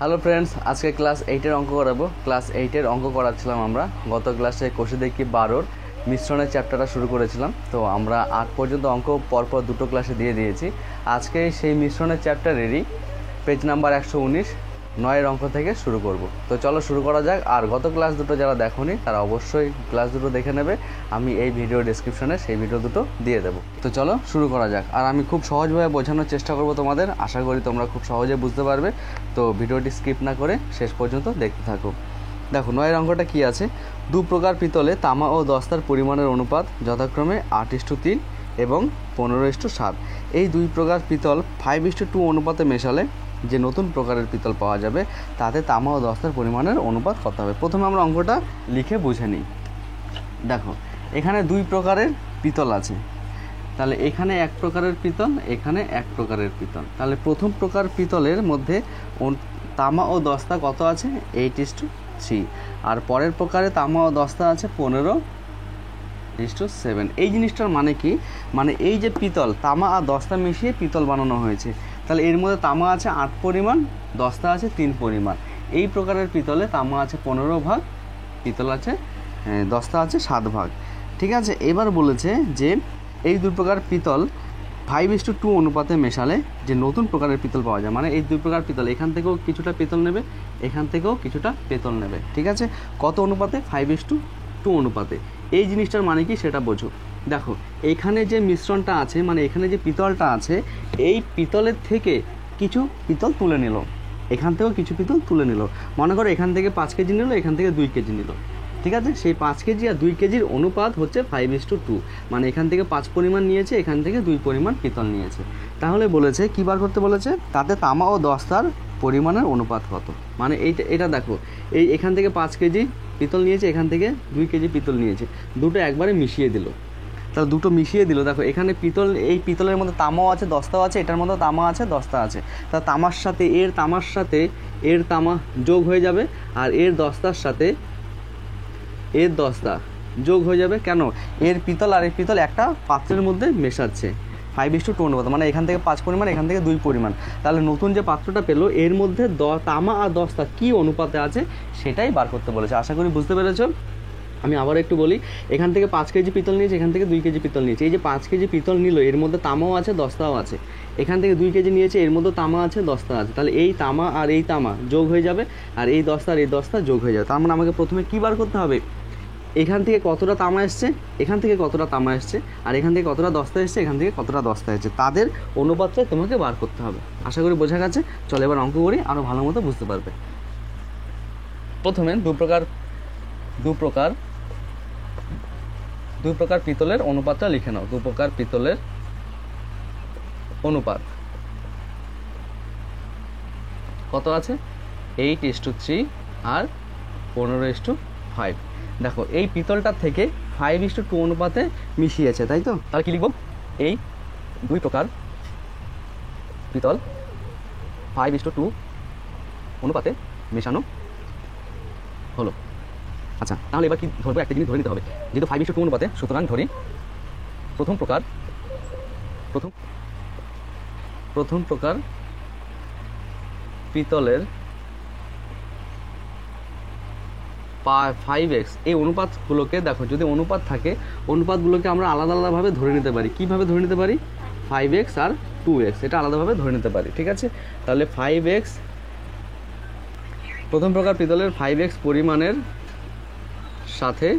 Hello friends, আজকে class 8-এর অঙ্ক করাবো। ক্লাস 8-এর অঙ্ক করাচ্ছিলাম আমরা। গত ক্লাসে কোষে দেখি 12-র মিশ্রণের চ্যাপ্টারটা শুরু করেছিলাম। তো আমরা 8 পর্যন্ত অঙ্ক পরপর দুটো ক্লাসে দিয়ে দিয়েছি। আজকে সেই মিশ্রণের চ্যাপ্টারেরই পেজ নাম্বার 119 9-এর অঙ্ক থেকে শুরু করব। তো চলো শুরু করা যাক। আর গত ক্লাস দুটো যারা দেখোনি তারা অবশ্যই ক্লাস দুটো দেখে নেবে। আমি এই ভিডিও ডেসক্রিপশনে সেই ভিডিও দুটো দিয়ে দেবো। তো চলো শুরু করা যাক। আর আমি খুব সহজভাবে বোঝানোর চেষ্টা করব তোমাদের। আশা করি তোমরা খুব সহজে বুঝতে পারবে। তো ভিডিওটি স্কিপ না করে শেষ পর্যন্ত দেখতে থাকো। দেখো 9-এর অঙ্কটা কী আছে। দু প্রকার পিতলে তামা ও দস্তার পরিমাণের অনুপাত যথাক্রমে 8:3 এবং 15:7। এই দুই প্রকার পিতল 5:2 অনুপাতে মেশালে যে নতুন প্রকারের পিতল পাওয়া যাবে তাতে তামা ও দস্তার পরিমাণের অনুপাত কত হবে। প্রথমে আমরা অঙ্কটা লিখে বুঝে নিই। দেখো এখানে দুই প্রকারের পিতল আছে, তাহলে এখানে এক প্রকারের পিতল, এখানে এক প্রকারের পিতল। তাহলে প্রথম প্রকার পিতলের মধ্যে তামা ও দস্তা কত আছে? 8:3। আর পরের প্রকারে তামা ও দস্তা আছে 15:7। এই জিনিসটার মানে কি? মানে এই যে পিতল, তামা আর দস্তা মিশিয়ে পিতল বানানো হয়েছে। তাহলে এর মধ্যে তামা আছে 8 পরিমাণ, দস্তা আছে 3 পরিমাণ। এই প্রকারের পিতলে তামা আছে 15 ভাগ, পিতল আছে দস্তা আছে 7 ভাগ। ঠিক আছে, এবার বলেছে যে এই দুই প্রকার পিতল 5:2 অনুপাতে মেশালে যে নতুন প্রকারের পিতল পাওয়া যায়। মানে এই দুই প্রকার পিতল এখান থেকেও কিছুটা পিতল নেবে, এখান থেকেও কিছুটা পিতল নেবে। ঠিক আছে, কত অনুপাতে? 5:2 অনুপাতে। এই জিনিসটার মানে কি সেটা বোঝো। দেখো এখানে যে মিশ্রণটা আছে, মানে এখানে যে পিতলটা আছে, এই পিতলের থেকে কিছু পিতল তুলে নিল, এখান থেকেও কিছু পিতল তুলে নিল। মনে করো এখান থেকে 5 কেজি নিল, এখান থেকে 2 কেজি নিল। ঠিক আছে, সেই 5 কেজি আর 2 কেজির অনুপাত হচ্ছে 5:2। মানে এখান থেকে 5 পরিমাণ নিয়েছে, এখান থেকে 2 পরিমাণ পিতল নিয়েছে। তাহলে বলেছে কী বার করতে বলেছে? তাতে তামা ও দস্তার পরিমাণের অনুপাত কত। মানে এটা দেখো, এখান থেকে 5 কেজি পিতল নিয়েছে, এখান থেকে 2 কেজি পিতল নিয়েছে, দুটো একবারে মিশিয়ে দিল। তাহলে দুটো মিশিয়ে দিল। দেখো এখানে পিতল, এই পিতলের মধ্যে তামাও আছে দস্তাও আছে, এটার মধ্যে তামা আছে দস্তা আছে। তা তামার সাথে এর তামা যোগ হয়ে যাবে, আর এর দস্তার সাথে এর দস্তা যোগ হয়ে যাবে। কেন? এর পিতল আর এর পিতল একটা পাত্রের মধ্যে মেশাচ্ছে 5:2 অনুপাত। মানে এখান থেকে 5 পরিমাণ, এখান থেকে 2 পরিমাণ। তাহলে নতুন যে পাত্রটা পেলো এর মধ্যে তামা আর দস্তা কী অনুপাতে আছে সেটাই বার করতে বলেছে। আশা করি বুঝতে পেরেছো। আমি আবার একটু বলি, এখান থেকে 5 কেজি পিতল নিয়েছে, এখান থেকে 2 কেজি পিতল নিয়েছে। এই যে 5 কেজি পিতল নিল, এর মধ্যে তামাও আছে দস্তাও আছে। এখান থেকে 2 কেজি নিয়েছে, এর মধ্যে তামা আছে দস্তা আছে। তাহলে এই তামা আর এই তামা যোগ হয়ে যাবে, আর এই দস্তা আর এই দস্তা যোগ হয়ে যাবে। তার মানে আমাকে প্রথমে কী বার করতে হবে? এখান থেকে কতটা তামা এসছে, এখান থেকে কতটা তামা এসছে, আর এখান থেকে কতটা দস্তা এসছে, এখান থেকে কতটা দস্তা এসছে, তাদের অনুপাতটা তোমাকে বার করতে হবে। আশা করি বোঝা গেছে। চলো এবার অঙ্ক করি, আরও ভালো মতো বুঝতে পারবে। প্রথমে দুই প্রকার পিতলের অনুপাতটা লিখে নাও। 2 প্রকার পিতলের অনুপাত কত আছে? 8:3 আর 15:5। দেখো এই পিতলটার থেকে 5:2 অনুপাতে মিশিয়েছে, তাই তো? তাহলে কি লিখব? এই দুই প্রকার পিতল 5:2 অনুপাতে মেশানো হলো। আচ্ছা, তাহলে এবার কি ধরবো? একটা জিনিস ধরে নিতে হবে, যেহেতু 5:2 অনুপাতে, সুতরাং ধরি প্রথম প্রকার পিতলের 5x। এই অনুপাতগুলোকে দেখো, যদি অনুপাত থাকে অনুপাতগুলোকে আমরা আলাদা আলাদাভাবে ধরে নিতে পারি। কীভাবে ধরে নিতে পারি? 5x আর 2x, এটা আলাদাভাবে ধরে নিতে পারি। ঠিক আছে, তাহলে 5x, প্রথম প্রকার পিতলের 5x পরিমাণের সাথে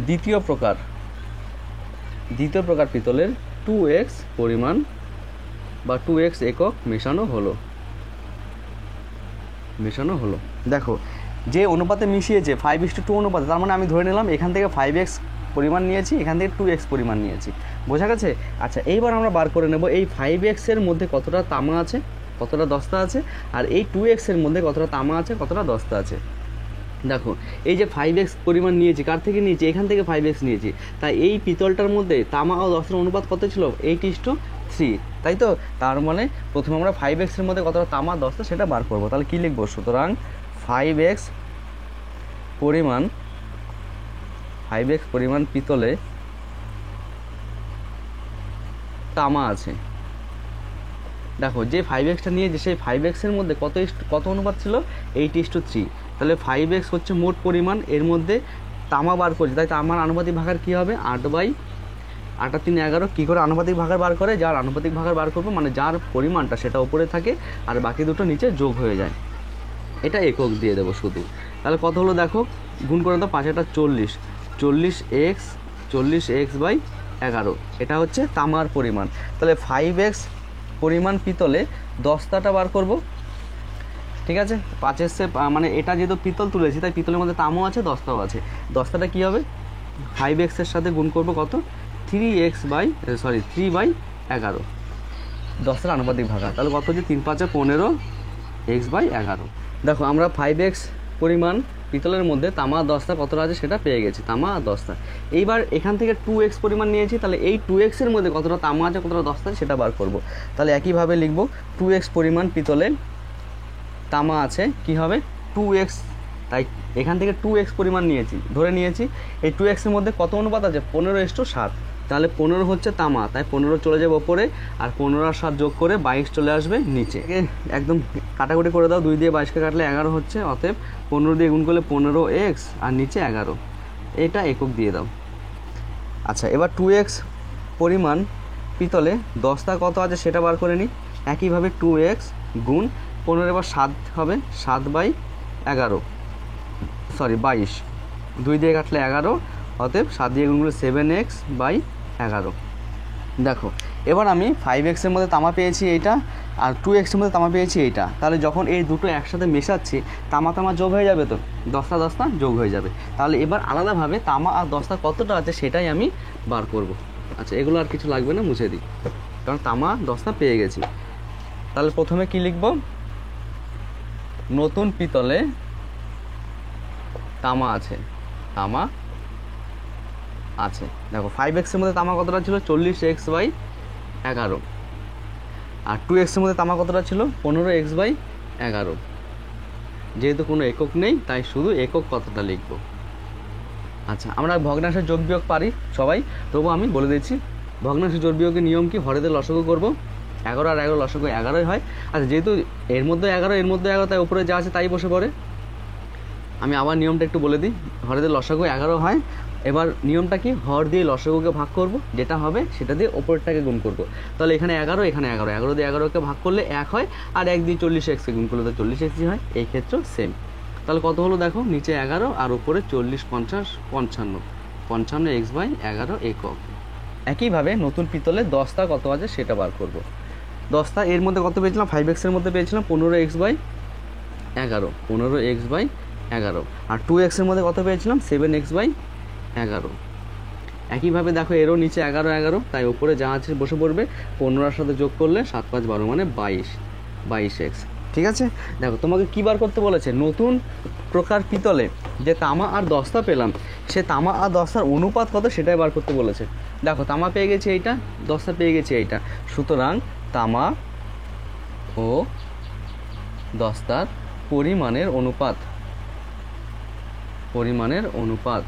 দ্বিতীয় প্রকার পিতলের 2x পরিমাণ বা 2x একক মেশানো হলো। দেখো যে অনুপাতে মিশিয়েছে 5:2 অনুপাতে, তার মানে আমি ধরে নিলাম এখান থেকে 5x পরিমাণ নিয়েছি, এখান থেকে 2x পরিমাণ নিয়েছি। বোঝা গেছে? আচ্ছা, এইবার আমরা বার করে নেব এই 5x এর মধ্যে কতটা তামা আছে, কতটা দস্তা আছে, আর এই 2x এর মধ্যে কতটা তামা আছে, কতটা দস্তা আছে। দেখো এই যে 5x পরিমাণ নিয়েছি, কার থেকে নিয়েছি? এখান থেকে 5x নিয়েছি। তাই এই পিতলটার মধ্যে তামা ও দস্তার অনুপাত কত ছিল? 8:3, তাই তো? তার মানে প্রথমে আমরা 5x এর মধ্যে কতটা তামা দস্তা সেটা বার করবো। তাহলে কী লিখবো? সুতরাং 5x পরিমাণ পিতলে তামা আছে, দেখো যে 5x নিয়েছি সেই 5x-এর মধ্যে কত অনুপাত ছিল 8:3। তাহলে 5x হচ্ছে মোট পরিমাণ, এর মধ্যে তামা বার করছে, তাই তামার আনুপাতিক ভাগার কী হবে 8/8 কী করে আনুপাতিক ভাগার বার করে, যার আনুপাতিক ভাগার বার করবো মানে যার পরিমাণটা সেটা উপরে থাকে আর বাকি দুটো নিচে যোগ হয়ে যায়, এটা একক দিয়ে দেবো শুধু। তাহলে কত হলো দেখো, গুণ করে দাও, 5×8 40x/11, এটা হচ্ছে তামার পরিমাণ। তাহলে 5x পরিমাণ পিতলে দস্তাটা বার করব, ঠিক আছে। 5x মানে এটা যেহেতু পিতল তুলেছি তাই পিতলের মধ্যে তামও আছে দস্তাও আছে। দস্তাটা কী হবে 5x-এর সাথে গুণ করব কত 3/11, দস্তার আনুপাতিক ভাগা, তাহলে কত হচ্ছে 3×5=15x/11। দেখো আমরা 5x পরিমাণ পিতলের মধ্যে তামা আর দস্তা কতটা আছে সেটা পেয়ে গেছি, তামা আর দস্তা। এইবার এখান থেকে 2x পরিমাণ নিয়েছি, তাহলে এই 2x-এর মধ্যে কতটা তামা আছে কতটা দস্তা আছে সেটা বার করব। তাহলে একইভাবে লিখব 2x পরিমাণ পিতলে তামা আছে কি হবে 2x, তাই এখান থেকে 2x পরিমাণ ধরে নিয়েছি। এই 2x-এর মধ্যে কত অনুপাত আছে 15:7, তাহলে 15 হচ্ছে তামা, তাই 15 চলে যাবে ওপরে আর 15 আর 7 যোগ করে 22 চলে আসবে নিচে। একদম কাটাকুটি করে দাও, 2 দিয়ে 22কে কাটলে 11 হচ্ছে, অতএব 15 দিয়ে গুণ করলে 15x আর নিচে 11, এটা একক দিয়ে দাও। আচ্ছা, এবার 2x পরিমাণ পিতলে দস্তা কত আছে সেটা বার করে নিই। একইভাবে 2x গুণ 15 এবার 7 হবে 22, 2 দিয়ে কাটলে 11, অতএব 7 দিয়ে গুণ করলে 7x/11। দেখো এবার আমি 5x-এর মধ্যে তামা পেয়েছি এইটা আর 2x-এর মধ্যে তামা পেয়েছি এইটা, তাহলে যখন এই দুটো একসাথে মেশাচ্ছি তামা যোগ হয়ে যাবে, তো দস্তা যোগ হয়ে যাবে। তাহলে এবার আলাদাভাবে তামা আর দস্তা কতটা আছে সেটাই আমি বার করব। আচ্ছা, এগুলো আর কিছু লাগবে না, মুছে দিই, কারণ তামা দস্তা পেয়ে গেছি। তাহলে প্রথমে কি লিখব, নতুন পিতলে তামা আছে, দেখো 5x-এর মধ্যে তামা কতটা ছিল 40x/11, আর 2x-এর মধ্যে তামা কতটা ছিল 15x/11। যেহেতু কোনো একক নেই তাই শুধু একক কতটা লিখব। আচ্ছা, আমরা ভগ্নাংশের যোগ বিয়োগ পারি সবাই, তবু আমি বলে দিচ্ছি ভগ্নাংশের যোগ বিয়োগের নিয়ম কি, হরেদের লসাগু করব, 11 আর 11 লসাগু 11ই হয়। আচ্ছা, যেহেতু এর মধ্যে 11 তাই উপরে যা আছে তাই বসে পড়ে। আমি আবার নিয়মটা একটু বলে দিই, হরেদের লসাগু 11 হয়। এবার নিয়মটা কি, হর দিয়ে লসাগুকে ভাগ করব, যেটা হবে সেটা দিয়ে ওপরটাকে গুণ করব। তাহলে এখানে 11, এখানে 11 দিয়ে 11কে ভাগ করলে 1 হয়, আর 1 দিয়ে 40x-কে গুণ করলে তো 40x-ই হয়, এই ক্ষেত্রেও সেম। তাহলে কত হলো দেখো, নিচে 11 আর উপরে 40, 50, 55x/11 একক। একইভাবে নতুন পিতলে দস্তা কত আছে সেটা বার করব। দস্তা এর মধ্যে কত পেয়েছিলাম, 5x-এর মধ্যে পেয়েছিলাম 15x/11, আর 2x-এর মধ্যে কত পেয়েছিলাম 7x/11। একইভাবে দেখো এরও নিচে 11, তাই উপরে যা আছে বসে পড়বে, 15-এর সাথে যোগ করলে 7 5 12 মানে 22x। ঠিক আছে, দেখো তোমাকে কী বার করতে বলেছে, নতুন প্রকার পিতলে যে তামা আর দস্তা পেলাম সে তামা আর দস্তার অনুপাত কত সেটাই বার করতে বলেছে। দেখো তামা পেয়ে গেছে এইটা, দস্তা পেয়ে গেছে এইটা, সুতরাং তামা ও দস্তার পরিমাণের অনুপাত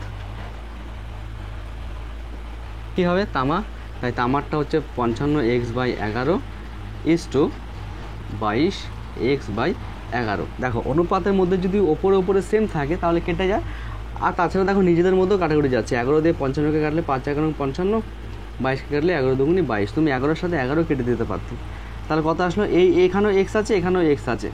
কী হবে, তামা, তাই তামারটা হচ্ছে 55x/11 22x/11। দেখো অনুপাতের মধ্যে যদি ওপরে সেম থাকে তাহলে কেটে যায়, আর তাছাড়া দেখো নিজেদের মধ্যেও কাটাকুটি যাচ্ছে, 11 দিয়ে 55কে কাটলে 5 11 55, 22কে কাটলে 11 2 22, তুমি 11-এর সাথে 11 কেটে দিতে পারতো, তাহলে কত আসলো, এখানেও x আছে এখানেও x আছে,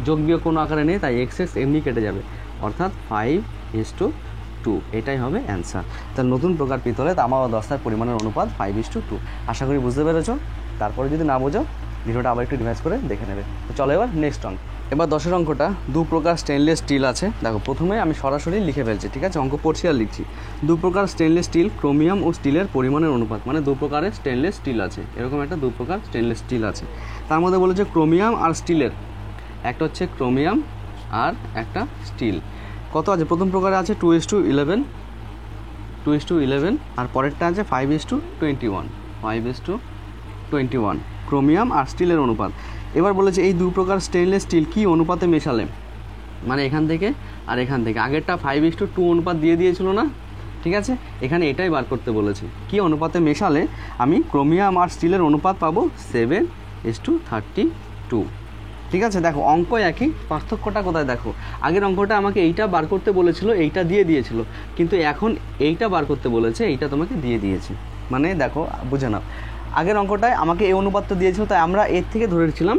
যোগ বিয়োগ কোনো আকারে নেই, তাই x এমনি কেটে যাবে, অর্থাৎ 5:2, এটাই হবে অ্যান্সার। তাহলে নতুন প্রকার পিতলে তামা ও দস্তার পরিমাণের অনুপাত 5:2। আশা করি বুঝতে পেরেছো। তারপরে যদি না বোঝো ভিডিওটা আবার একটু রিভাইজ করে দেখে নেবে। তো চলো এবার নেক্সট অঙ্ক। এবার 10-এর অঙ্কটা, দু প্রকার স্টেনলেস স্টিল আছে। দেখো প্রথমে আমি সরাসরি লিখে ফেলছি, ঠিক আছে, অঙ্ক পড়ছি আর লিখছি। দু প্রকার স্টেনলেস স্টিল, ক্রোমিয়াম ও স্টিলের পরিমাণের অনুপাত, মানে দু প্রকারের স্টেনলেস স্টিল আছে, এরকম একটা দু প্রকার স্টেনলেস স্টিল আছে। তার মধ্যে বলেছে ক্রোমিয়াম আর স্টিলের, একটা হচ্ছে ক্রোমিয়াম আর একটা স্টিল। কত আছে, প্রথম প্রকারে আছে 2:11, আর পরেরটা আছে 5:21, ক্রোমিয়াম আর স্টিলের অনুপাত। এবার বলেছে এই দু প্রকার স্টেনলেস স্টিল কি অনুপাতে মেশালে, মানে এখান থেকে আর এখান থেকে, আগেরটা 5:2 অনুপাত দিয়ে দিয়েছিল না, ঠিক আছে, এখানে এটাই বার করতে বলেছে, কি অনুপাতে মেশালে আমি ক্রোমিয়াম আর স্টিলের অনুপাত পাবো 5:32। ঠিক আছে, দেখো অঙ্ক একই, পার্থক্যটা কোথায় দেখো, আগের অঙ্কটা আমাকে এইটা বার করতে বলেছিল, এইটা দিয়ে দিয়েছিল, কিন্তু এখন এইটা বার করতে বলেছে, এইটা তোমাকে দিয়ে দিয়েছে। মানে দেখো বুঝে নাও, আগের অঙ্কটায় আমাকে এই অনুপাতটা দিয়েছিল, তাই আমরা এর থেকে ধরেছিলাম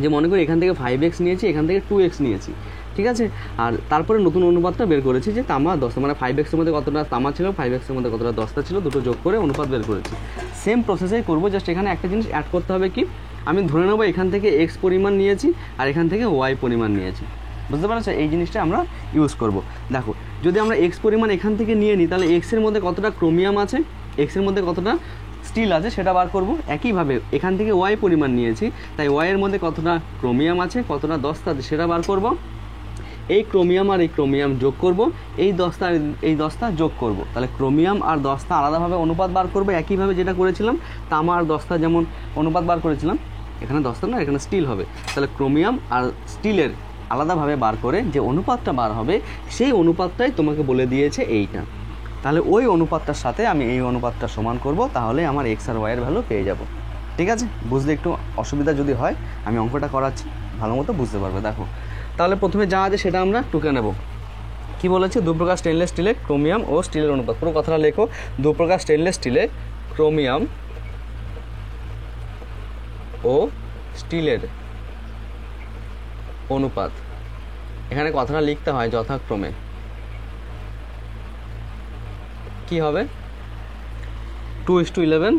যে মনে করি এখান থেকে 5x নিয়েছি, এখান থেকে 2x নিয়েছি, ঠিক আছে। আর তারপরে নতুন অনুপাতটা বের করেছি যে তামা 10টা, মানে 5x এর মধ্যে কতটা তামা ছিল, 5x এর মধ্যে কতটা 10টা ছিল, দুটো যোগ করে অনুপাত বের করেছি। সেম প্রসেসেই করবো, জাস্ট এখানে একটা জিনিস অ্যাড করতে হবে কি, আমি ধরে নেবো এখান থেকে x পরিমাণ নিয়েছি আর এখান থেকে y পরিমাণ নিয়েছি, বুঝতে পারছো? এই জিনিসটা আমরা ইউজ করব। দেখো যদি আমরা x পরিমাণ এখান থেকে নিয়ে নিই, তাহলে x এর মধ্যে কতটা ক্রোমিয়াম আছে, x এর মধ্যে কতটা স্টিল আছে সেটা বার করব। একইভাবে এখান থেকে y পরিমাণ নিয়েছি, তাই y এর মধ্যে কতটা ক্রোমিয়াম আছে, কতটা 10টা আছে সেটা বার করব। এই ক্রোমিয়াম আর এই ক্রোমিয়াম যোগ করব, এই 10টা যোগ করব, তাহলে ক্রোমিয়াম আর 10টা আলাদাভাবে অনুপাত বার করব। একইভাবে যেটা করেছিলাম তামা আর 10টা যেমন অনুপাত বার করেছিলাম, এখানে 10টা না, এখানে স্টিল হবে, তাহলে ক্রোমিয়াম আর স্টিলের আলাদাভাবে বার করে যে অনুপাতটা বার হবে, সেই অনুপাতটাই তোমাকে বলে দিয়েছে এইটা। তাহলে ওই অনুপাতটার সাথে আমি এই অনুপাতটা সমান করব, তাহলে আমার এক্স আর ওয়াইয়ের ভ্যালু পেয়ে যাব। ঠিক আছে, বুঝতে একটু অসুবিধা যদি হয় আমি অঙ্কটা করাচ্ছি, ভালো মতো বুঝতে পারবে। দেখো তাহলে প্রথমে যা আছে সেটা আমরা টুকে নেব। কি বলেছে, দু প্রকার স্টেনলেস স্টিলে ক্রোমিয়াম ও স্টিলের অনুপাত। পুরো কথাটা লেখো, দু প্রকার স্টেনলেস স্টিলে ক্রোমিয়াম ও স্টিলের অনুপাত। এখানে কথাটা লিখতে হয় যথাক্রমে, কি হবে 2:11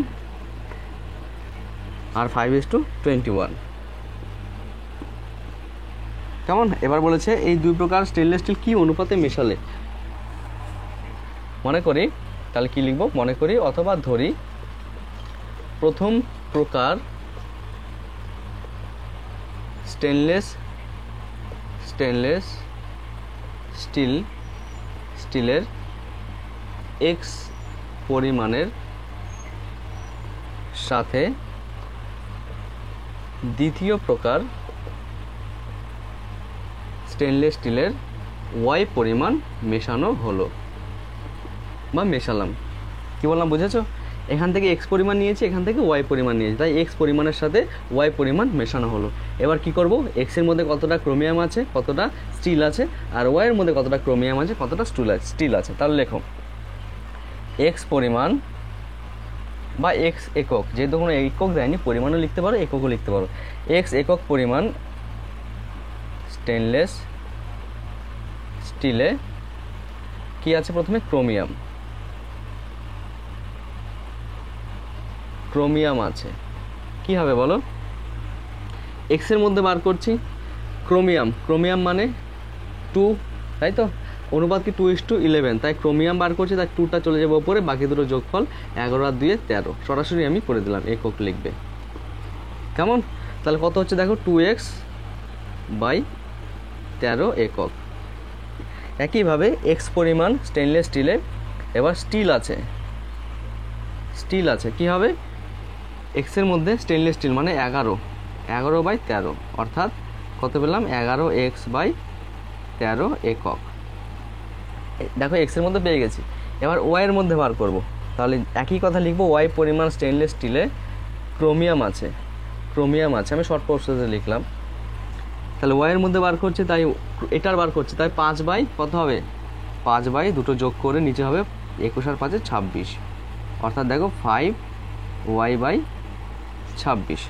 আর 5:21। কেমন? এবার বলেছে এই দুই প্রকার স্টেনলেস স্টিল কি অনুপাতে মেশালে। মনে করি, তাহলে কি লিখব, মনে করি অথবা ধরি প্রথম প্রকার স্টেনলেস স্টিলের এক্স পরিমাণের সাথে দ্বিতীয় প্রকার স্টেনলেস স্টিলের ওয়াই পরিমাণ মেশানো হলো বা মেশালাম। কি বললাম বুঝেছো? এখান থেকে এক্স পরিমাণ নিয়েছি, এখান থেকে ওয়াই পরিমাণ নিয়েছি, তাই এক্স পরিমাণের সাথে ওয়াই পরিমাণ মেশানো হলো। এবার কি করব, এক্সের মধ্যে কতটা ক্রোমিয়াম আছে, কতটা স্টিল আছে, আর ওয়াইয়ের মধ্যে কতটা ক্রোমিয়াম আছে, কতটা স্টিল আছে। তাহলে লেখো এক্স পরিমাণ বা এক্স একক, যেহেতু কোনো একক দেয়নি পরিমাণও লিখতে পারো, এককও লিখতে পারো। এক্স একক পরিমাণ স্টেনলেস স্টিলে কি আছে, প্রথমে ক্রোমিয়াম আছে। কি হবে বলো, এক্সের মধ্যে বার করছি ক্রোমিয়াম মানে 2, তাই তো, অনুপাত কি 2:11, তাই ক্রোমিয়াম বার করছি, তাই 2টা চলে যাবে উপরে, বাকি দুটো যোগফল 11 আর 2 13, সরাসরি আমি করে দিলাম, একক লিখবে। কেমন? তাহলে কত হচ্ছে দেখো 2x/13 একক। একইভাবে এক্স পরিমাণ স্টেনলেস স্টিলে এবার স্টিল আছে, কি হবে, এক্সের মধ্যে স্টেনলেস স্টিল মানে 11/13, অর্থাৎ কত পেলাম 11x/13 একক। দেখো এক্সের মধ্যে পেয়ে গেছি, এবার ওয়াইয়ের মধ্যে বার করব, তাহলে একই কথা লিখবো, ওয়াই পরিমাণ স্টেনলেস স্টিলে ক্রোমিয়াম আছে, আমি শর্ট প্রসেসে লিখলাম। তাহলে ওয়াইয়ের মধ্যে বার করছে, তাই এটার বার করছে, তাই 5 কত হবে, 5 দুটো যোগ করে নিচে হবে 21 আর 5 26, অর্থাৎ দেখো 5y/26।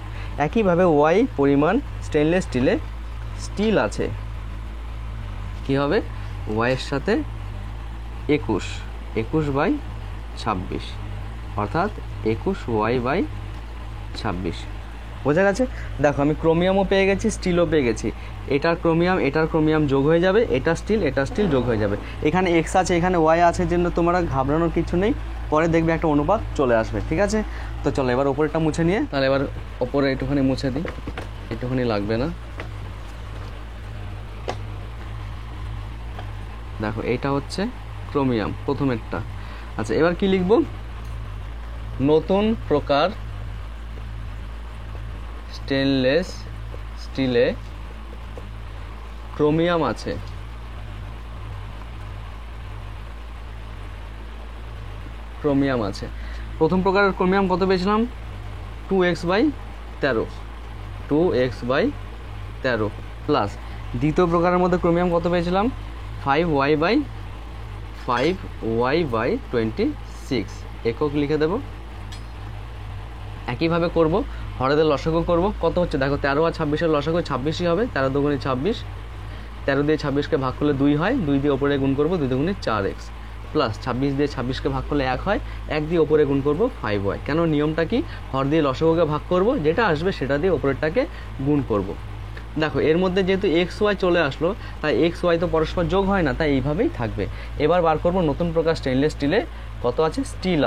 একইভাবে ওয়াই পরিমাণ স্টেনলেস স্টিলে স্টিল আছে, কি হবে, ওয়াইয়ের সাথে 21/26, অর্থাৎ 21y/26। বোঝা গেছে? দেখো আমি ক্রোমিয়ামও পেয়ে গেছি, স্টিলও পেয়ে গেছি, এটার ক্রোমিয়াম যোগ হয়ে যাবে, এটা স্টিল যোগ হয়ে যাবে। এখানে এক্স আছে, এখানে ওয়াই আছে, জন্য তোমরা ঘাবড়ানোর কিছু নেই, পরে দেখবে একটা অনুপাত চলে আসবে। ঠিক আছে, তো চলো এবার ওপরেরটা মুছে নিয়ে, তাহলে এবার ওপরে একটুখানি মুছে দিই, একটুখানি লাগবে না। দেখো এইটা হচ্ছে ক্রোমিয়াম প্রথমেরটা। আচ্ছা এবার কি লিখব, নতুন প্রকার স্টেনলেস স্টিলে ক্রোমিয়াম আছে, প্রথম প্রকারের ক্রোমিয়াম কত পেয়েছিলাম, 2x/13, 2x/13 প্লাস দ্বিতীয় প্রকারের মধ্যে ক্রোমিয়াম কত পেয়েছিলাম 5y/26 একক লিখে দেব। একইভাবে করব, হরেদের লসাগু করব। কত হচ্ছে দেখো 13 আর 26-এর লসাগু 26ই হবে, 13 দুগুণে 26, 13 দিয়ে 26কে ভাগ করলে 2 হয়, 2 দিয়ে ওপরে গুণ করব 2 দুগুণে 4x প্লাস 26 দিয়ে 26কে ভাগ করলে 1 হয়, 1 দিয়ে ওপরে গুণ করব 5y। কেন নিয়মটা কি, হর দিয়ে লসাগুকে ভাগ করব, যেটা আসবে সেটা দিয়ে ওপরেরটাকে গুণ করব। দেখো এর মধ্যে যেহেতু এক্স ওয়াই চলে আসলো, তাই এক্স ওয়াই তো পরস্পর যোগ হয় না, তাই এইভাবেই থাকবে। এবার বার করব নতুন প্রকার স্টেনলেস স্টিলে কত আছে, স্টিল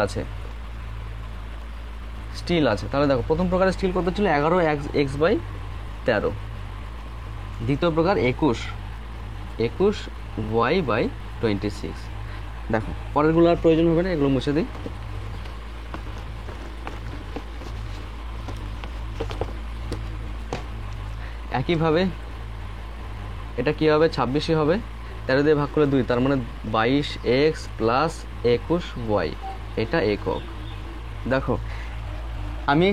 আছে। তাহলে দেখো প্রথম প্রকারের স্টিল কত ছিল 11x/13, দ্বিতীয় প্রকার 21y/26। দেখো পরেরগুলো আর প্রয়োজন হবে না, এগুলো মুছে দিই। একইভাবে এটা কী হবে 26ই হবে, 13 দিয়ে ভাগ করলে 2, তার মানে 22x প্লাস 21y, এটা একক। দেখো আমি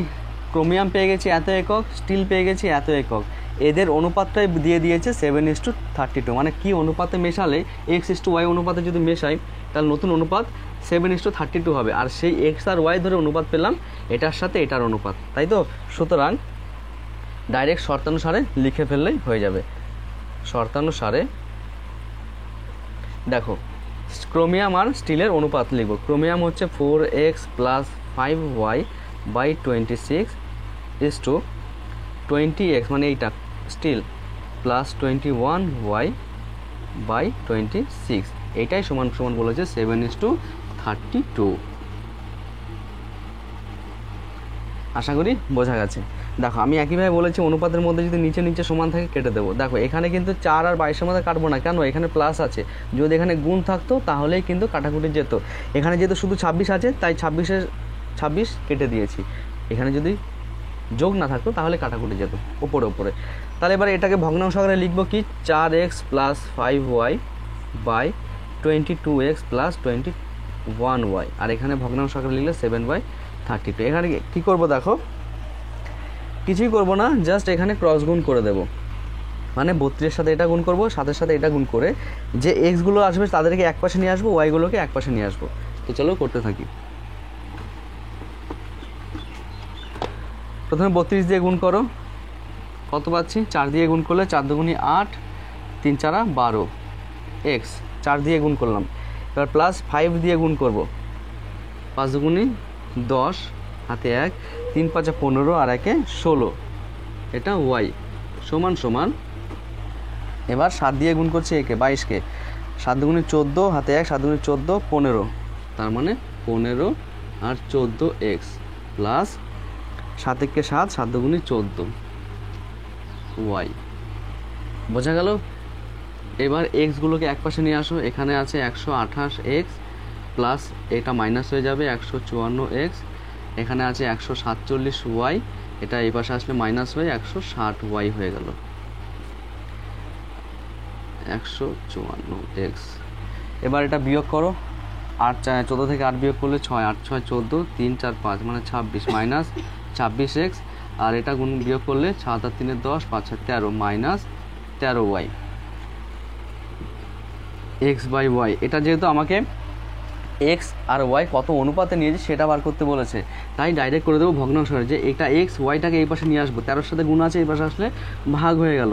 ক্রোমিয়াম পেয়ে গেছি এত একক, স্টিল পেয়ে গেছি এত একক, এদের অনুপাতটাই দিয়ে দিয়েছে 7:32। মানে কি অনুপাতে মেশালে x/y অনুপাতে যদি মেশাই তাহলে নতুন অনুপাত 7:32 হবে, আর সেই x আর y ধরে অনুপাত পেলাম এটার সাথে এটার অনুপাত, তাই তো। সুতরাং ডাইরেক্ট শর্তানুসারে লিখে ফেললেই হয়ে যাবে। শর্তানুসারে দেখো ক্রোমিয়াম আর স্টিলের অনুপাত লিখব। ক্রোমিয়াম হচ্ছে 4x প্লাস 5y/26 20x, মানে এইটা স্টিল, প্লাস 21y/26, এইটাই সমান সমান বলেছে 7:32। আশা করি বোঝা গেছে। দেখো আমি একইভাবে বলেছি অনুপাতের মধ্যে যদি নিচে নিচে সমান থাকে কেটে দেবো। দেখো এখানে কিন্তু 4 আর 22-এর মধ্যে কাটবো না, কেন, এখানে প্লাস আছে, যদি এখানে গুণ থাকতো তাহলেই কিন্তু কাটাকুটি যেত। এখানে যেহেতু শুধু 26 আছে তাই 26 কেটে দিয়েছি, এখানে যদি যোগ না থাকতো তাহলে কাটাকুটি যেত ওপরে। তাহলে এবার এটাকে ভগ্নাংশ আকারে লিখবো কি, 4x plus 5y/22x plus 21y, আর এখানে ভগ্নাংশ আকারে লিখলে 7/32। এখানে কী করবো দেখো, কিছুই করব না, জাস্ট এখানে ক্রস গুণ করে দেব। মানে 32-এর সাথে এটা গুণ করব, 7-এর সাথে এটা গুণ করে যে এক্সগুলো আসবে তাদেরকে এক পাশে নিয়ে আসবো, ওয়াইগুলোকে এক পাশে নিয়ে আসবো। তো চলো করতে থাকি। প্রথমে 32 দিয়ে গুণ করো, কত পাচ্ছি, 4 দিয়ে গুণ করলে 4 দুগুণি 8, 3 4 12 এক্স, 4 দিয়ে গুণ করলাম। এবার প্লাস 5 দিয়ে গুণ করব, 5 দুগুণি 10, হাতে 1, 3 5 15 আর 1 16, এটা ওয়াই সমান সমান। এবার 7 দিয়ে গুণ করছি একে 22-কে, 7 দুগুণি 14, হাতে 1, 7 দুগুণি 14 15, তার মানে 15 আর 14x প্লাস 7 1 7, 7 দুগুণি 14 ওয়াই। বোঝা গেল। এবার এক্সগুলোকে এক পাশে নিয়ে আসো, এখানে আছে 128x প্লাস এটা মাইনাস হয়ে যাবে 154x, এখানে আছে 147y, এটা এই পাশে আসলে মাইনাস হয়ে 160y হয়ে গেল, 154x। এবার এটা বিয়োগ করো, 14 থেকে 8 বিয়োগ করলে 6, 8 6 14, 3 4 5 মানে 26 মাইনাস 26x, আর এটা গুণ বিয়োগ করলে 7 আর 3 10, 5 6 13 মাইনাস 13y x/y। এটা যেহেতু আমাকে এক্স আর ওয়াই কত অনুপাতে নিয়েছে সেটা বার করতে বলেছে, তাই ডাইরেক্ট করে দেবো ভগ্নাংশ, যে এটা এক্স ওয়াইটাকে এই পাশে নিয়ে আসবো, 13-এর সাথে গুণ আছে, এই পাশে আসলে ভাগ হয়ে গেল,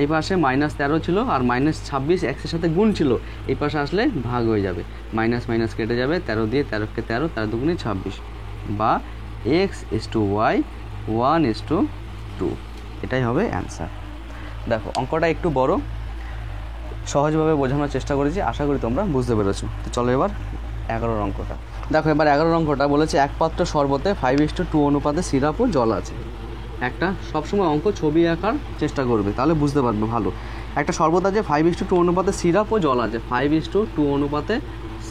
এই পাশে -13 ছিল আর -26 এক্সের সাথে গুণ ছিল, এই পাশে আসলে ভাগ হয়ে যাবে, মাইনাস মাইনাস কেটে যাবে, 13 দিয়ে 13কে 13, 13 দুগুণে 26, বা x/y 1/2, এটাই হবে অ্যান্সার। দেখো অঙ্কটা একটু বড়, সহজভাবে বোঝানোর চেষ্টা করেছি, আশা করি তোমরা বুঝতে পেরেছো। তো চলো এবার 11 অঙ্কটা দেখো। এবার 11 অঙ্কটা বলেছে এক পাত্র শরবতে 5:2 অনুপাতে সিরাপ ও জল আছে। একটা সবসময় অঙ্ক ছবি আঁকার চেষ্টা করবে, তাহলে বুঝতে পারবে ভালো। একটা শরবত আছে 5:2 অনুপাতে সিরাপ ও জল আছে, 5:2 অনুপাতে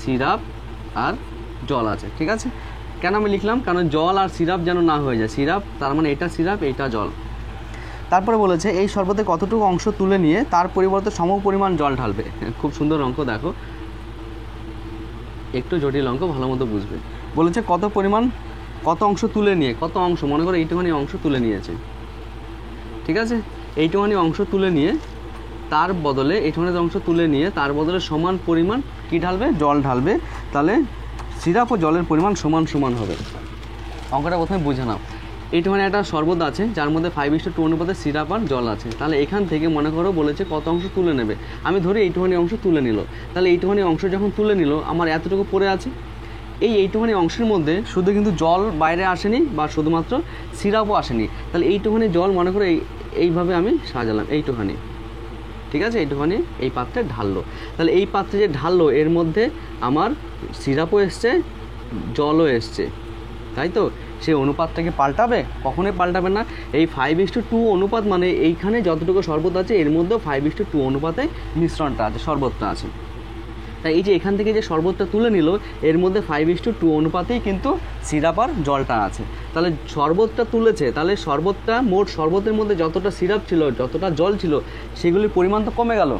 সিরাপ আর জল আছে, ঠিক আছে। কেন আমি লিখলাম, কারণ জল আর সিরাপ যেন না হয়ে যায়, সিরাপ তার মানে এটা সিরাপ এটা জল। তারপরে বলেছে এই শরবতে কতটুকু অংশ তুলে নিয়ে তার পরিবর্তে সম পরিমাণ জল ঢালবে। খুব সুন্দর অঙ্ক, দেখো একটু জটিল অঙ্ক, ভালো মতো বুঝবে। বলেছে কত অংশ তুলে নিয়ে, কত অংশ, মনে করো এইটুখানি অংশ তুলে নিয়েছে, ঠিক আছে, এইটুখানি অংশ তুলে নিয়ে তার বদলে এইটুখানি অংশ তুলে নিয়ে তার বদলে সমান পরিমাণ কি ঢালবে, জল ঢালবে। তাহলে সিরাপ ও জলের পরিমাণ সমান সমান হবে। অঙ্কটা প্রথমে বুঝে নাও। এইটুখানি একটা শরবত আছে যার মধ্যে 5:2 অনুপাতে সিরাপ আর জল আছে। তাহলে এখান থেকে মনে করো বলেছে কত অংশ তুলে নেবে, আমি ধরি এইটুখানি অংশ তুলে নিল। তাহলে এইটুখানি অংশ যখন তুলে নিল আমার এতটুকু পড়ে আছে। এইটুখানি অংশের মধ্যে শুধু কিন্তু জল বাইরে আসেনি বা শুধুমাত্র সিরাপও আসেনি। তাহলে এইটুখানি জল মনে করো এইভাবে আমি সাজালাম, এইটুখানি, ঠিক আছে, এইটুখানি এই পাত্রে ঢাললো। তাহলে এই পাত্রে যে ঢাললো এর মধ্যে আমার সিরাপও এসছে, জলও এসছে, তাই তো। সেই অনুপাতটাকে পাল্টাবে? কখনোই পাল্টাবে না। এই 5:2 অনুপাত মানে এইখানে যতটুকু শরবত আছে এর মধ্যেও 5:2 অনুপাতে মিশ্রণটা আছে, শরবতটা আছে। তাই এই যে এখান থেকে যে শরবতটা তুলে নিল এর মধ্যে 5:2 অনুপাতেই কিন্তু সিরাপ আর জলটা আছে। তাহলে শরবতটা তুলেছে, তাহলে শরবতটা মোট শরবতের মধ্যে যতটা সিরাপ ছিল, যতটা জল ছিল, সেগুলির পরিমাণ তো কমে গেল।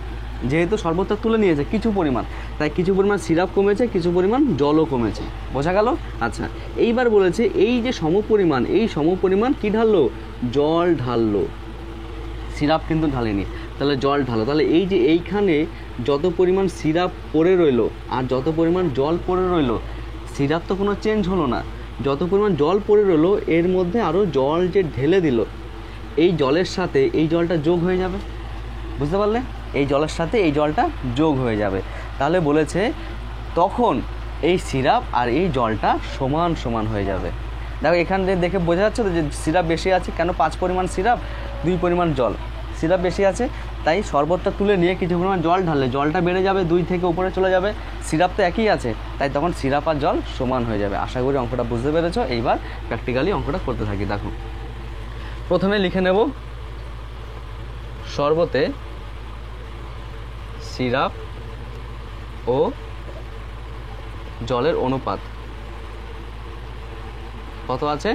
যেহেতু শরবতটা তুলে নিয়েছে কিছু পরিমাণ, তাই কিছু পরিমাণ সিরাপ কমেছে, কিছু পরিমাণ জলও কমেছে। বোঝা গেল? আচ্ছা, এইবার বলেছে এই যে সমপরিমাণ, এই সমপরিমাণ কি ঢাললো, জল ঢাললো, সিরাপ কিন্তু ঢালেনি। তাহলে জল ঢালো। তাহলে এই যে এইখানে যত পরিমাণ সিরাপ পড়ে রইলো আর যত পরিমাণ জল পড়ে রইলো, সিরাপ তো কোনো চেঞ্জ হলো না। যত পরিমাণ জল পড়ে রইলো এর মধ্যে আরও জল যে ঢেলে দিল, এই জলের সাথে এই জলটা যোগ হয়ে যাবে। বুঝতে পারলে? এই জলের সাথে এই জলটা যোগ হয়ে যাবে। তাহলে বলেছে তখন এই সিরাপ আর এই জলটা সমান সমান হয়ে যাবে। দেখো এখান থেকে দেখে বোঝা যাচ্ছে তো যে সিরাপ বেশি আছে। কেন? 5 পরিমাণ সিরাপ, 2 পরিমাণ জল। সিরাপ বেশি আছে তাই শরবতটা তুলে নিয়ে কিছু পরিমাণ জল ঢাললে জলটা বেড়ে যাবে, 2 থেকে উপরে চলে যাবে। সিরাপ তো একই আছে, তাই তখন সিরাপ আর জল সমান হয়ে যাবে। আশা করি অঙ্কটা বুঝতে পেরেছো। এইবার প্র্যাকটিক্যালি অঙ্কটা করতে থাকি। দেখো প্রথমে লিখে নেব শরবতে সিরাপ ও জলের অনুপাত কত আছে,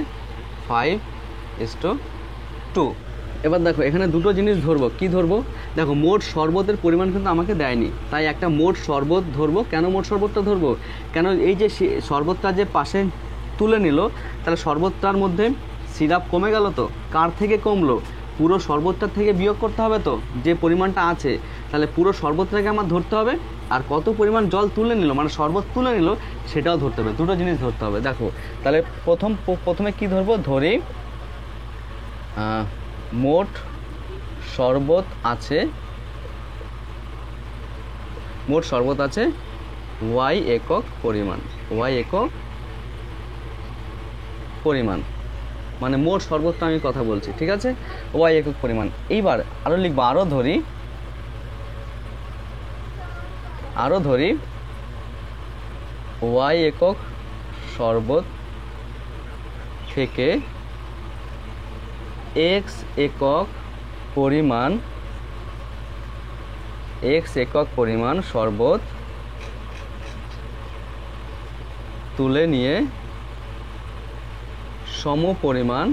5:2। এবার দেখো এখানে দুটো জিনিস ধরবো। কি ধরবো? দেখো মোট শরবতের পরিমাণ কিন্তু আমাকে দেয়নি, তাই একটা মোট শরবত ধরবো। কেন মোট শরবতটা ধরবো? কেন এই যে শরবতটা যে পাশে তুলে নিল, তাহলে শরবতটার মধ্যে সিরাপ কমে গেল, তো কার থেকে কমলো, পুরো শরবতটার থেকে বিয়োগ করতে হবে তো যে পরিমাণটা আছে। তাহলে পুরো শরবতটাকে আমার ধরতে হবে, আর কত পরিমাণ জল তুলে নিল মানে শরবত তুলে নিল সেটাও ধরতে হবে। দুটো জিনিস ধরতে হবে। দেখো তাহলে প্রথমে কি ধরবো, ধরি মোট শরবত আছে, মোট শরবত আছে y একক পরিমাণ, y একক পরিমাণ মানে মোট শরবতটা আমি কথা বলছি, ঠিক আছে, y একক পরিমাণ। এইবার আরও লিখবো, আরও ধরি y একক শরবত থেকে x একক পরিমাণ শরবত তুলে নিয়ে সমপরিমাণ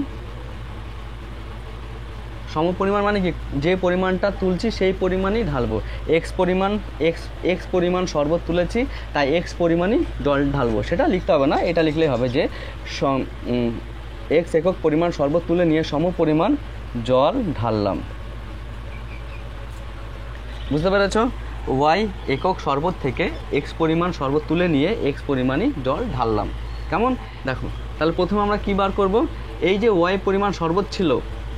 মানে কি, যে পরিমাণটা তুলছি সেই পরিমাণই ঢালবো। এক্স পরিমাণ শরবত তুলেছি তাই এক্স পরিমাণই জল ঢালবো। সেটা লিখতে হবে না, এটা লিখলেই হবে যে এক্স একক পরিমাণ শরবত তুলে নিয়ে সমপরিমাণ জল ঢাললাম। বুঝতে পেরেছ? ওয়াই একক শরবত থেকে এক্স পরিমাণ শরবত তুলে নিয়ে এক্স পরিমাণই জল ঢাললাম। কেমন? দেখো তাহলে প্রথমে আমরা কি বার করব, এই যে ওয়াই পরিমাণ শরবত ছিল,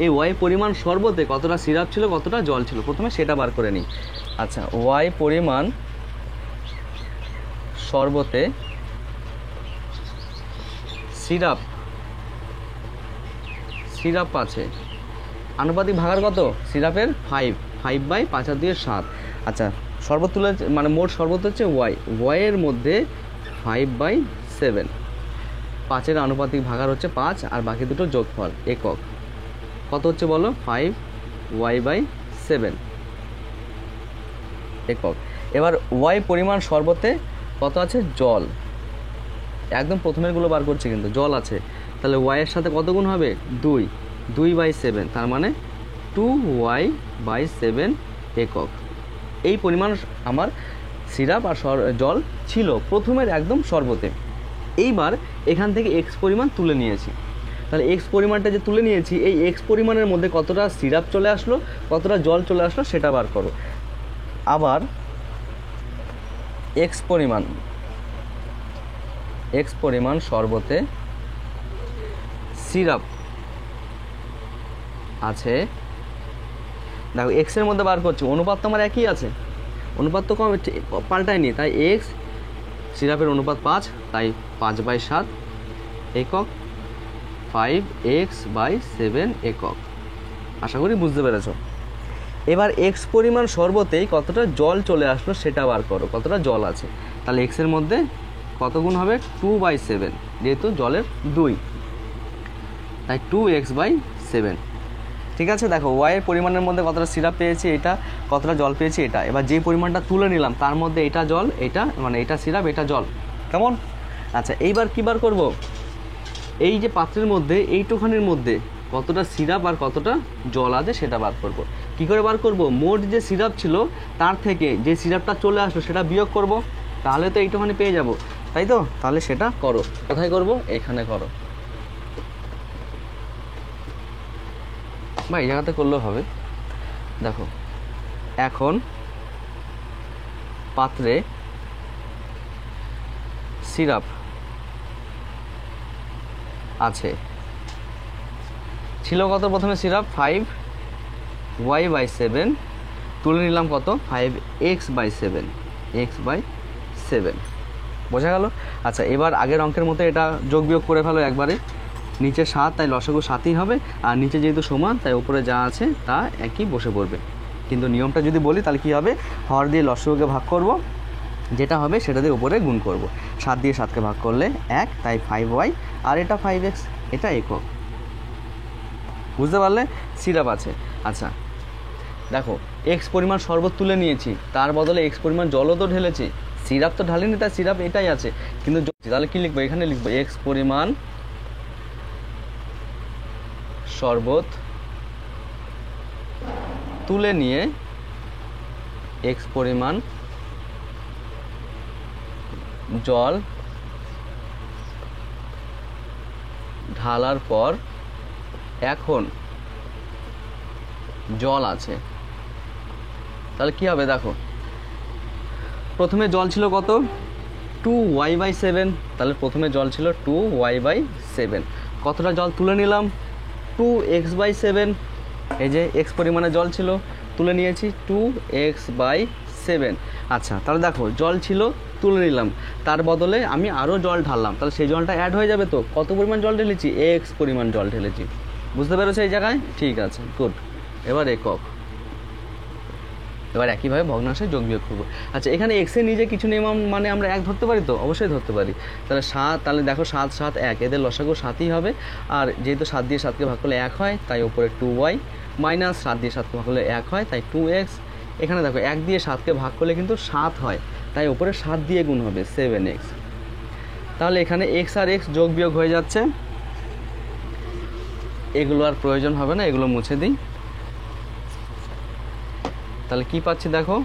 এই ওয়াই পরিমাণ শরবতে কতটা সিরাপ ছিল, কতটা জল ছিল, প্রথমে সেটা বার করে নিই। আচ্ছা, ওয়াই পরিমাণ শরবতে সিরাপ আছে, আনুপাতিক ভাগার কত, সিরাপের 5/5/5 আচ্ছা, শরবত তুলে মানে মোট শরবত হচ্ছে ওয়াইয়ের মধ্যে 5/7, 5-এর আনুপাতিক ভাগার হচ্ছে 5 আর বাকি দুটো যোগফল একক কত হচ্ছে বলো, 5y/7 একক। এবার ওয়াই পরিমাণ শরবতে কত আছে, জল, একদম প্রথমেরগুলো বার করছি কিন্তু জল আছে। তাহলে ওয়াইয়ের সাথে কত গুণ হবে, 2/7, তার মানে 2y/7 একক। এই পরিমাণ আমার সিরাপ আর জল ছিল প্রথমের একদম শরবতে। এইবার এখান থেকে এক্স পরিমাণ তুলে নিয়েছি। তাহলে এক্স পরিমাণটা যে তুলে নিয়েছি, এই এক্স পরিমাণের মধ্যে কতটা সিরাপ চলে আসলো, কতটা জল চলে আসলো সেটা বার করো। আবার এক্স পরিমাণ শরবতে সিরাপ আছে, দেখো এক্সের মধ্যে বার করছি, অনুপাত তো আমার একই আছে, অনুপাত তো পাল্টায়নি, তাই এক্স সিরাপের অনুপাত 5, তাই 5/7 একক, 5x/7 একক। আশা করি বুঝতে পেরেছ। এবার এক্স পরিমাণ শরবতেই কতটা জল চলে আসলো সেটা বার করো, কতটা জল আছে। তাহলে এক্সের মধ্যে কত গুণ হবে, 2/7, যেহেতু জলের 2, তাই 2x/7। ঠিক আছে, দেখো ওয়াইয়ের পরিমাণের মধ্যে কতটা সিরাপ পেয়েছি এটা, কতটা জল পেয়েছি এটা। এবার যে পরিমাণটা তুলে নিলাম তার মধ্যে এটা জল, এটা মানে এটা সিরাপ, এটা জল, কেমন? আচ্ছা, এইবার কী বার করব, এই যে পাত্রের মধ্যে এইটুখানির মধ্যে কতটা সিরাপ আর কতটা জল আছে সেটা বার করব। কি করে বার করব, মোট যে সিরাপ ছিল তার থেকে যে সিরাপটা চলে আসলো সেটা বিয়োগ করব, তাহলে তো এইটুখানি পেয়ে যাব, তাই তো? তাহলে সেটা করো। কোথায় করব, এখানে করো বা এই জায়গাতে করলেও হবে। দেখো এখন পাত্রে সিরাপ আছে, ছিল কত প্রথমে সিরাপ, 5y/7, তুলে নিলাম কত, 5x/7, x/7, বোঝা গেল? আচ্ছা, এবার আগের অঙ্কের মতো এটা যোগ বিয়োগ করে ফেলো একবারে। নিচে 7, তাই লসাগু 7ই হবে, আর নিচে যেহেতু সমান তাই উপরে যা আছে তা একই বসে পড়বে। কিন্তু নিয়মটা যদি বলি তাহলে কী হবে, হর দিয়ে লসাগুকে ভাগ করব, যেটা হবে সেটা দিয়ে উপরে গুণ করব। 7 দিয়ে 7কে ভাগ করলে 1, তাই 5y, আর এটা 5x, এটা একক। বুঝতে পারলে? সিরাপ আছে। আচ্ছা দেখো, এক্স পরিমাণ শরবত তুলে নিয়েছি, তার বদলে এক্স পরিমাণ জলও তো ঢেলেছি, সিরাপ তো ঢালিনি, তাই সিরাপ এটাই আছে, কিন্তু তাহলে কি লিখবো, এখানে লিখবো এক্স পরিমাণ শরবত তুলে নিয়ে এক্স পরিমাণ জল ঢালার পর এখন জল আছে। তাহলে কি হবে, দেখো প্রথমে জল ছিল কত, 2y/7, তাহলে প্রথমে জল ছিল 2y/7, কতটা জল তুলে নিলাম, 2x/7, এই যে এক্স পরিমাণে জল ছিল তুলে নিয়েছি 2x/7। আচ্ছা, তাহলে দেখো জল ছিল তুলে নিলাম, তার বদলে আমি আরও জল ঢাললাম, তাহলে সেই জলটা অ্যাড হয়ে যাবে তো। কত পরিমাণ জল ঢেলেছি, এক্স পরিমাণ জল ঢেলেছি। বুঝতে পেরেছো এই জায়গায়? ঠিক আছে, গুড। এবার একক, এবার একইভাবে ভগ্নাংশে যোগ বিয়োগ করবো। আচ্ছা, এখানে এক্সের নিজে কিছু নেই মানে আমরা 1 ধরতে পারি তো? অবশ্যই ধরতে পারি। তাহলে 7, তাহলে দেখো 7, 7, 1, এদের লসাগু 7ই হবে, আর যেহেতু 7 দিয়ে 7কে ভাগ করলে 1 হয়, তাই উপরে 2y, মাইনাস 7 দিয়ে 7কে ভাগ করলে 1 হয়, তাই 2x। এখানে দেখো 1 দিয়ে 7কে ভাগ করলে কিন্তু 7 হয়, তাই উপরে 7 দিয়ে গুণ হবে 7x। তাহলে এখানে x আর x যোগ বিয়োগ হয়ে যাচ্ছে, এগুলো আর প্রয়োজন হবে না, এগুলো মুছে দিই। তাহলে কি পাচ্ছি দেখো,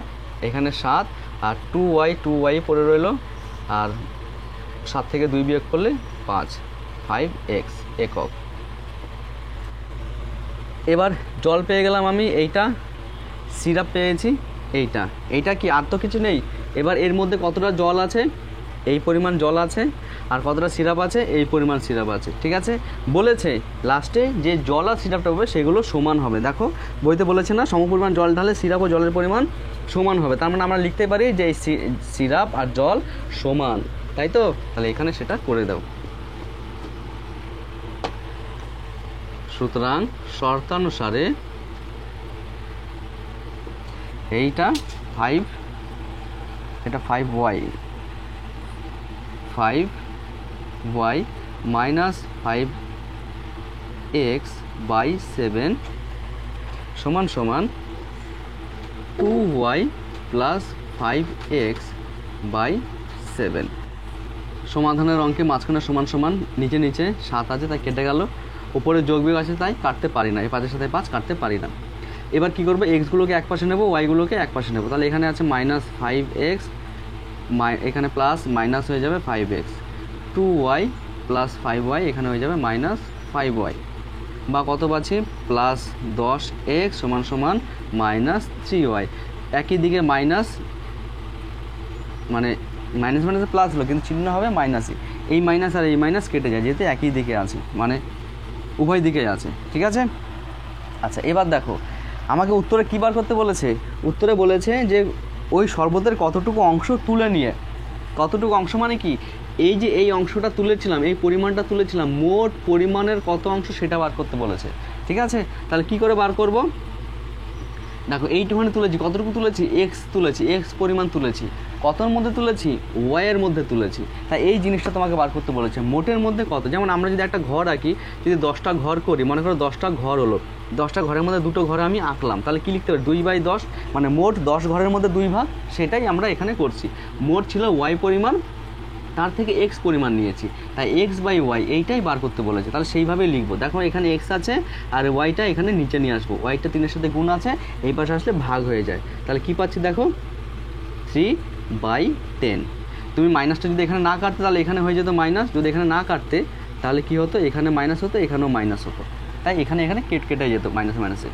এখানে 7 আর 2y পড়ে রইলো, আর 7 থেকে 2 বিয়োগ করলে 5, 5x একক। এবার জল পেয়ে গেলাম আমি, এইটা সিরাপ পেয়েছি, এইটা কি আর তো কিছু নেই। এবার এর মধ্যে কতটা জল আছে, এই পরিমাণ জল আছে, আর কতটা সিরাপ আছে, এই পরিমাণ সিরাপ আছে। ঠিক আছে, বলেছে লাস্টে যে জল আর সিরাপটা হবে সেগুলো সমান হবে। দেখো বইতে বলেছে না, সমপরিমাণ জল ঢালে সিরাপ ও জলের পরিমাণ সমান হবে, তার মানে আমরা লিখতে পারি যে সিরাপ আর জল সমান, তাই তো? তাহলে এখানে সেটা করে দাও। সুতরাং শর্তানুসারে এইটা 5, এটা 5y মাইনাস 5x/7 সমান সমান 2y প্লাস 5x/7। সমাধানের অঙ্কে মাঝখানে সমান সমান, নিচে নিচে 7 আছে তাই কেটে গেল, উপরে যোগ বিয়োগ আছে তাই কাটতে পারি না, এই 5-এর সাথে 5 কাটতে পারি না। এবার কি করবো, এক্সগুলোকে এক পাশে নেবো, ওয়াইগুলোকে এক পাশে নেবো। তাহলে এখানে আছে মাইনাস 5x, এখানে প্লাস মাইনাস হয়ে যাবে 5x, 2y প্লাস 5y এখানে হয়ে যাবে মাইনাস 5y, বা কত পাচ্ছি প্লাস 10x সমান সমান মাইনাস 3y। একই দিকে মাইনাস, মানে মাইনাস মাইনাসে প্লাস হলো কিন্তু চিহ্ন হবে মাইনাসই। এই মাইনাস আর এই মাইনাস কেটে যায়, যেহেতু একই দিকে আছে, মানে উভয় দিকেই আছে, ঠিক আছে। আচ্ছা, এবার দেখো আমাকে উত্তরে কী বার করতে বলেছে। উত্তরে বলেছে যে ওই শরবতের কতটুকু অংশ তুলে নিয়ে, কতটুকু অংশ মানে কি, এই যে এই অংশটা তুলেছিলাম, এই পরিমাণটা তুলেছিলাম, মোট পরিমাণের কত অংশ সেটা বার করতে বলেছে, ঠিক আছে। তাহলে কি করে বার করব, দেখো এইটুখানি তুলেছি, কতটুকু তুলেছি, এক্স তুলেছি, এক্স পরিমাণ তুলেছি, কতর মধ্যে তুলেছি, ওয়াইয়ের মধ্যে তুলেছি। তাই এই জিনিসটা তোমাকে বার করতে বলেছে, মোটের মধ্যে কত। যেমন আমরা যদি একটা ঘর আঁকি, যদি 10টা ঘর করি, মনে করো 10টা ঘর হলো, 10টা ঘরের মধ্যে দুটো ঘর আমি আঁকলাম, তাহলে কী লিখতে পারি, 2/10, মানে মোট 10 ঘরের মধ্যে 2 ভাগ, সেটাই আমরা এখানে করছি। মোট ছিল ওয়াই পরিমাণ, তার থেকে এক্স পরিমাণ নিয়েছি, তাই x/y এইটাই বার করতে বলেছে। তাহলে সেইভাবেই লিখবো। দেখো এখানে এক্স আছে আর ওয়াইটা এখানে নিচে নিয়ে আসবো, ওয়াইটা 3-এর সাথে গুণ আছে, এই পাশে আসলে ভাগ হয়ে যায়। তাহলে কী পাচ্ছি দেখো 3/10। তুমি মাইনাসটা যদি এখানে না কাটতে তাহলে এখানে হয়ে যেত মাইনাস, যদি এখানে না কাটতে তাহলে কী হতো, এখানে মাইনাস হতো, এখানেও মাইনাস হতো, তাই এখানে কেটে যেত মাইনাসে মাইনাসে।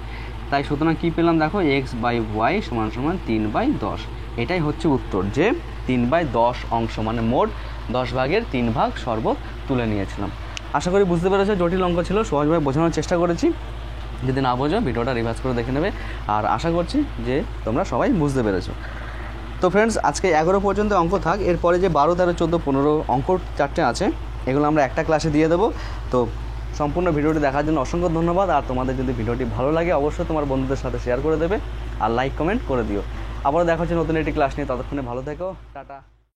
তাই সুতরাং কী পেলাম দেখো x/y সমান সমান 3/10। এটাই হচ্ছে উত্তর, যে 3/10 অংশ, মানে মোট 10 ভাগের 3 ভাগ শরবত তুলে নিয়েছিলাম। আশা করি বুঝতে পেরেছো, জটিল অঙ্ক ছিল, সহজভাবে বোঝানোর চেষ্টা করেছি। যদি না বোঝো ভিডিওটা রিভাইজ করে দেখে নেবে, আর আশা করছি যে তোমরা সবাই বুঝতে পেরেছো। তো ফ্রেন্ডস, আজকে 11 পর্যন্ত অঙ্ক থাক, এরপরে যে 12, 13, 14, 15 অঙ্ক 4টে আছে, এগুলো আমরা একটা ক্লাসে দিয়ে দেবো। তো সম্পূর্ণ ভিডিওটি দেখার জন্য অসংখ্য ধন্যবাদ। আর তোমাদের যদি ভিডিওটি ভালো লাগে অবশ্যই তোমার বন্ধুদের সাথে শেয়ার করে দেবে আর লাইক কমেন্ট করে দিও। আবারও দেখা হচ্ছে নতুন একটি ক্লাস নিয়ে, ততক্ষণে ভালো থেকো, টাটা।